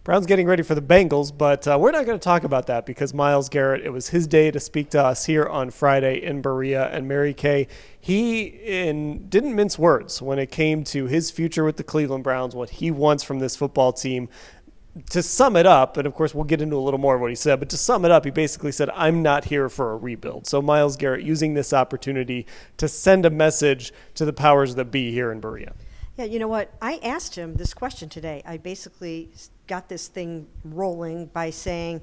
Browns getting ready for the Bengals, but we're not going to talk about that because Myles Garrett, it was his day to speak to us here on Friday in Berea. And Mary Kay, he didn't mince words when it came to his future with the Cleveland Browns, what he wants from this football team. To sum it up, and of course we'll get into a little more of what he said, but to sum it up, he basically said, I'm not here for a rebuild. So Myles Garrett using this opportunity to send a message to the powers that be here in Berea. Yeah, you know what? I asked him this question today. I basically got this thing rolling by saying,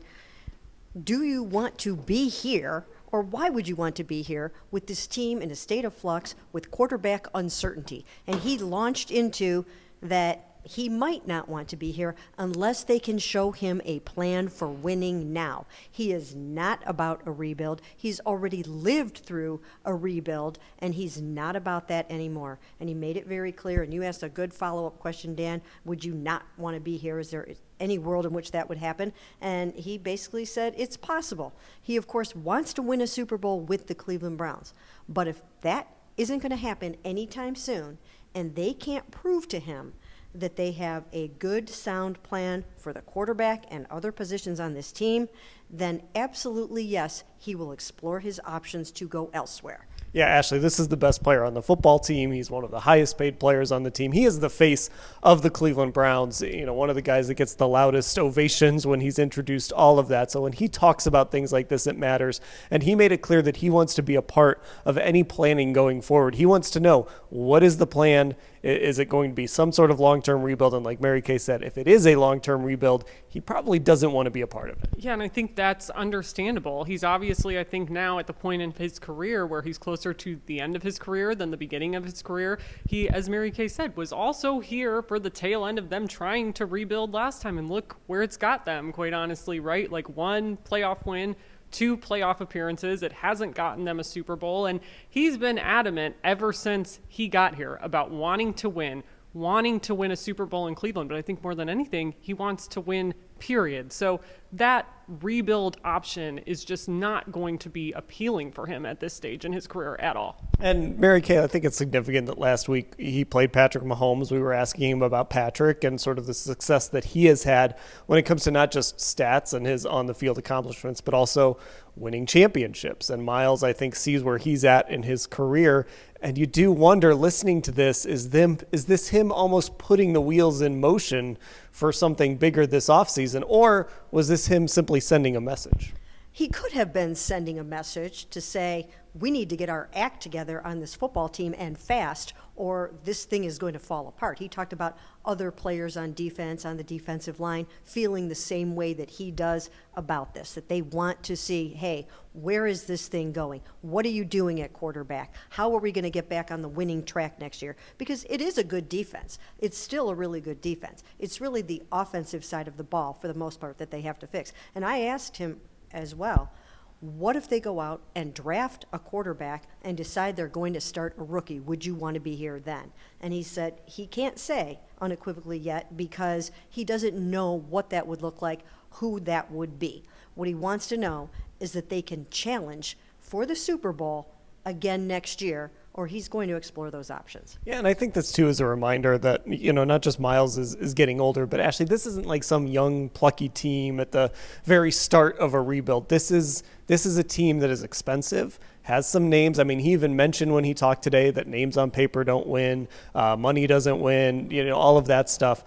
do you want to be here, or why would you want to be here with this team in a state of flux with quarterback uncertainty? And he launched into that he might not want to be here unless they can show him a plan for winning now. He is not about a rebuild. He's already lived through a rebuild, and he's not about that anymore. And he made it very clear, and you asked a good follow-up question, Dan. Would you not want to be here? Is there any world in which that would happen? And he basically said it's possible. He, of course, wants to win a Super Bowl with the Cleveland Browns. But if that isn't going to happen anytime soon, and they can't prove to him that they have a good, sound plan for the quarterback and other positions on this team, then absolutely yes, he will explore his options to go elsewhere. Yeah, Ashley, this is the best player on the football team. He's one of the highest paid players on the team. He is the face of the Cleveland Browns, one of the guys that gets the loudest ovations when he's introduced, all of that. So when he talks about things like this, it matters. And he made it clear that he wants to be a part of any planning going forward. He wants to know, what is the plan? Is it going to be some sort of long-term rebuild? And like Mary Kay said, if it is a long-term rebuild, he probably doesn't want to be a part of it. Yeah, and I think that's understandable. He's obviously, I think, now at the point in his career where he's closer to the end of his career than the beginning of his career. He, as Mary Kay said, was also here for the tail end of them trying to rebuild last time. And look where it's got them, quite honestly, right? Like 1 playoff win, 2 playoff appearances. It hasn't gotten them a Super Bowl. And he's been adamant ever since he got here about wanting to win a Super Bowl in Cleveland. But I think more than anything, he wants to win, period. So that rebuild option is just not going to be appealing for him at this stage in his career at all. And Mary Kay, I think it's significant that last week he played Patrick Mahomes. We were asking him about Patrick and sort of the success that he has had when it comes to not just stats and his on-the-field accomplishments, but also winning championships. And Myles, I think, sees where he's at in his career. And you do wonder, listening to this, is this him almost putting the wheels in motion for something bigger this offseason, or was this him simply sending a message? He could have been sending a message to say, we need to get our act together on this football team and fast, or this thing is going to fall apart. He talked about other players on defense, on the defensive line, feeling the same way that he does about this, that they want to see, hey, where is this thing going? What are you doing at quarterback? How are we going to get back on the winning track next year? Because it is a good defense. It's still a really good defense. It's really the offensive side of the ball, for the most part, that they have to fix. And I asked him as well, what if they go out and draft a quarterback and decide they're going to start a rookie? Would you want to be here then? And he said he can't say unequivocally yet because he doesn't know what that would look like, who that would be. What he wants to know is that they can challenge for the Super Bowl again next year, or he's going to explore those options. Yeah, and I think this, too, is a reminder that, not just Myles is getting older, but actually this isn't like some young, plucky team at the very start of a rebuild. This is a team that is expensive, has some names. I mean, he even mentioned when he talked today that names on paper don't win, money doesn't win, all of that stuff.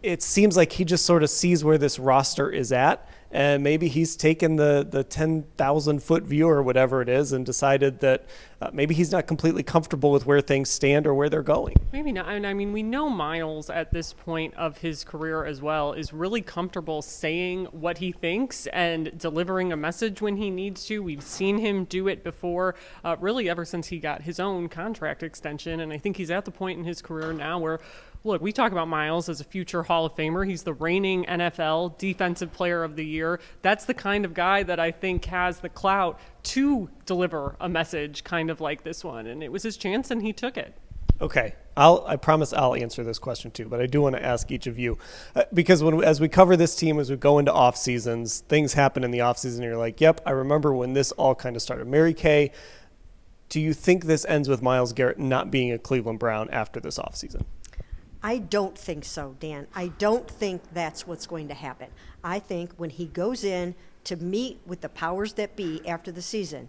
It seems like he just sort of sees where this roster is at, and maybe he's taken the 10,000-foot view or whatever it is and decided that maybe he's not completely comfortable with where things stand or where they're going. Maybe not. And I mean, we know Myles at this point of his career as well is really comfortable saying what he thinks and delivering a message when he needs to. We've seen him do it before, really ever since he got his own contract extension. And I think he's at the point in his career now where, look, we talk about Myles as a future Hall of Famer. He's the reigning NFL Defensive Player of the Year. That's the kind of guy that I think has the clout to deliver a message kind of like this one. And it was his chance, and he took it. Okay. I promise I'll answer this question too, but I do want to ask each of you because as we cover this team, as we go into off seasons, things happen in the off season. And you're like, yep, I remember when this all kind of started. Mary Kay, do you think this ends with Myles Garrett not being a Cleveland Brown after this off season? I don't think so, Dan. I don't think that's what's going to happen. I think when he goes in to meet with the powers that be after the season,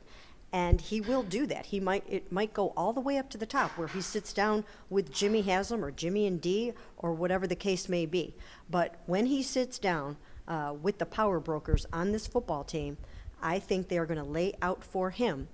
and he will do that. It might go all the way up to the top where he sits down with Jimmy Haslam or Jimmy and D or whatever the case may be. But when he sits down with the power brokers on this football team, I think they are going to lay out for him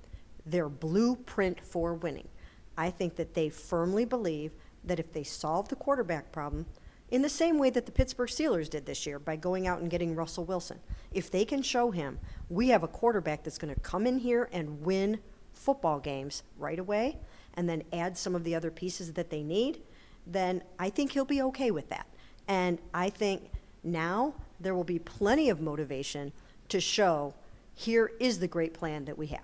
their blueprint for winning. I think that they firmly believe that if they solve the quarterback problem in the same way that the Pittsburgh Steelers did this year by going out and getting Russell Wilson, if they can show him we have a quarterback that's going to come in here and win football games right away and then add some of the other pieces that they need, then I think he'll be okay with that. And I think now there will be plenty of motivation to show here is the great plan that we have.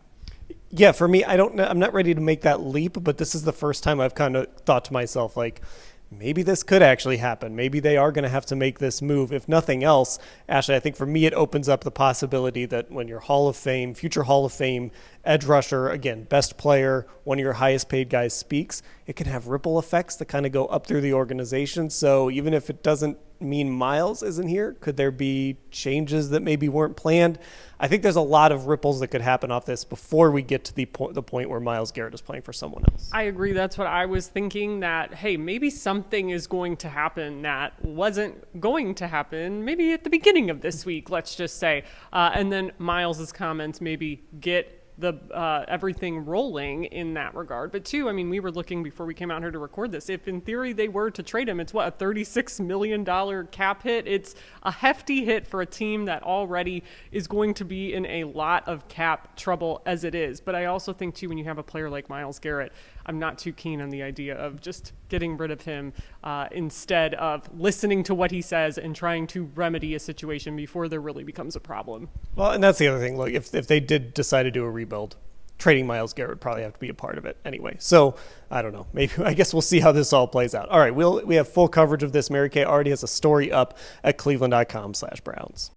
Yeah, for me, I'm not ready to make that leap, but this is the first time I've kind of thought to myself, like, maybe this could actually happen. Maybe they are going to have to make this move. If nothing else, Ashley, I think for me it opens up the possibility that when your future Hall of Fame edge rusher, again, best player, one of your highest paid guys speaks, it can have ripple effects that kind of go up through the organization. So even if it doesn't mean Myles isn't here, could there be changes that maybe weren't planned? I think there's a lot of ripples that could happen off this before we get to the point where Myles Garrett is playing for someone else. I agree. That's what I was thinking, that, hey, maybe something is going to happen that wasn't going to happen maybe at the beginning of this week, let's just say. And then Myles's comments maybe get the everything rolling in that regard. But two, I mean, we were looking before we came out here to record this. If in theory they were to trade him, it's what, a $36 million cap hit? It's a hefty hit for a team that already is going to be in a lot of cap trouble as it is. But I also think too, when you have a player like Myles Garrett, I'm not too keen on the idea of just getting rid of him instead of listening to what he says and trying to remedy a situation before there really becomes a problem. Well, and that's the other thing. Look, if they did decide to do a rebuild, trading Myles Garrett would probably have to be a part of it anyway. So I don't know. Maybe I guess we'll see how this all plays out. All right, we have full coverage of this. Mary Kay already has a story up at cleveland.com/Browns.